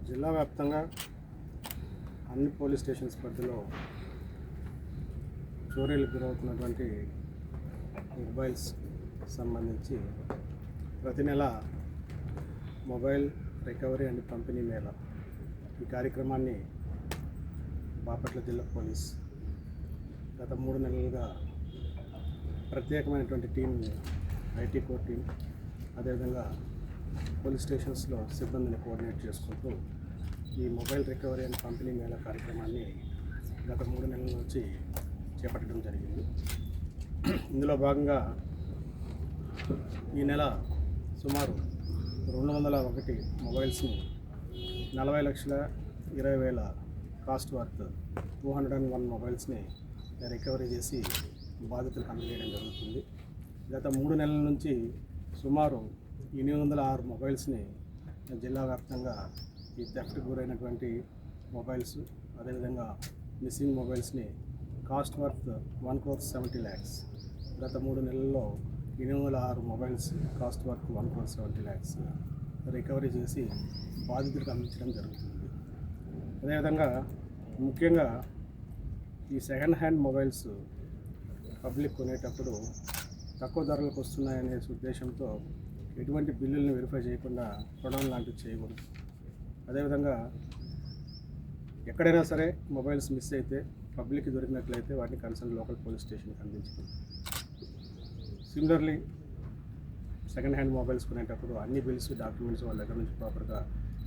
జిల్లా వ్యాప్తంగా అన్ని పోలీస్ స్టేషన్స్ పరిధిలో చోరీలకు గురవుతున్నటువంటి మొబైల్స్ సంబంధించి ప్రతి నెల మొబైల్ రికవరీ అండ్ పంపిణీ మేళ ఈ కార్యక్రమాన్ని బాపట్ల జిల్లా పోలీస్ గత 3 నెలలుగా ప్రత్యేకమైనటువంటి టీంని ఐటీ కోర్ టీం అదేవిధంగా పోలీస్ స్టేషన్స్లో సిబ్బందిని కోఆర్డినేట్ చేసుకుంటూ ఈ మొబైల్ రికవరీ అండ్ పంపిణీ మేళ కార్యక్రమాన్ని గత 3 నెలల నుంచి చేపట్టడం జరిగింది. ఇందులో భాగంగా ఈ నెల సుమారు 201 మొబైల్స్ని 40,20,000 కాస్ట్ వర్త్ 201 మొబైల్స్ని రికవరీ చేసి బాధితులకు అందజేయడం జరుగుతుంది. గత 3 నెలల నుంచి సుమారు 806 మొబైల్స్ని జిల్లా వ్యాప్తంగా ఈ థెఫ్ట్కి గురైనటువంటి మొబైల్స్ అదేవిధంగా మిస్సింగ్ మొబైల్స్ని కాస్ట్ వర్త్ 1,70,00,000 గత 3 నెలల్లో 806 మొబైల్స్ కాస్ట్ వర్త్ 1,70,00,000 రికవరీ చేసి బాధితులకు అందించడం జరుగుతుంది. అదేవిధంగా ముఖ్యంగా ఈ సెకండ్ హ్యాండ్ మొబైల్స్ పబ్లిక్ కొనేటప్పుడు తక్కువ ధరలకు వస్తున్నాయనే ఉద్దేశంతో ఎటువంటి బిల్లులను వెరిఫై చేయకుండా కొనడం లాంటివి చేయకూడదు. అదేవిధంగా ఎక్కడైనా సరే మొబైల్స్ మిస్ అయితే పబ్లిక్కి దొరికినట్లయితే వాటిని కన్సర్న్ లోకల్ పోలీస్ స్టేషన్కి అందించాలి. సిమిలర్లీ సెకండ్ హ్యాండ్ మొబైల్స్ కొనేటప్పుడు అన్ని బిల్స్ డాక్యుమెంట్స్ వాళ్ళ దగ్గర నుంచి ప్రాపర్గా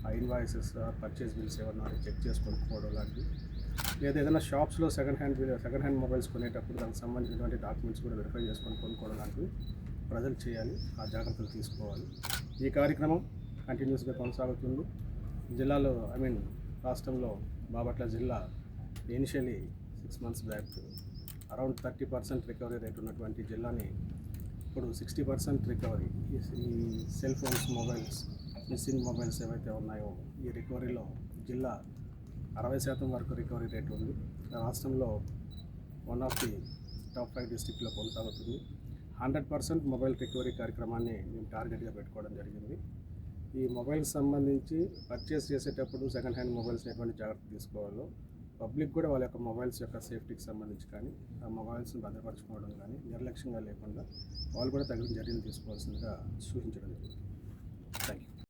ఆ ఇన్వాయిసెస్ పర్చేస్ బిల్స్ ఏమన్నా చెక్ చేసి కొనుక్కోవడం లాంటివి, లేదా ఏదైనా షాప్స్లో సెకండ్ హ్యాండ్ మొబైల్స్ కొనేటప్పుడు దానికి సంబంధించినటువంటి డాక్యుమెంట్స్ కూడా వెరిఫై చేసుకొని కొనుక్కోవడం లాంటివి ప్రజలు చేయాలి. ఆ జాగ్రత్తలు తీసుకోవాలి. ఈ కార్యక్రమం కంటిన్యూస్గా కొనసాగుతుంది. జిల్లాలో రాష్ట్రంలో బాపట్ల జిల్లా initially 6 months back around 30% recovery rate ఉన్నటువంటి జిల్లాని ఇప్పుడు 60% రికవరీ ఈ cell phones mobiles missing mobiles ఏవైతే ఉన్నాయో ఈ రికవరీలో జిల్లా 60% వరకు రికవరీ రేట్ ఉంది. రాష్ట్రంలో వన్ ఆఫ్ ది టాప్ 5 డిస్ట్రిక్ట్లో కొనసాగుతుంది. 100% మొబైల్ రికవరీ కార్యక్రమాన్ని మేము టార్గెట్గా పెట్టుకోవడం జరిగింది. ఈ మొబైల్స్ సంబంధించి పర్చేస్ చేసేటప్పుడు సెకండ్ హ్యాండ్ మొబైల్స్ ఎటువంటి జాగ్రత్త తీసుకోవాలో పబ్లిక్ కూడా వాళ్ళ యొక్క మొబైల్స్ యొక్క సేఫ్టీకి సంబంధించి కానీ ఆ మొబైల్స్ని భద్రపరచుకోవడం కానీ నిర్లక్ష్యంగా లేకుండా వాళ్ళు కూడా తగిన చర్యలు తీసుకోవాల్సిందిగా సూచించడం జరిగింది. Thank you.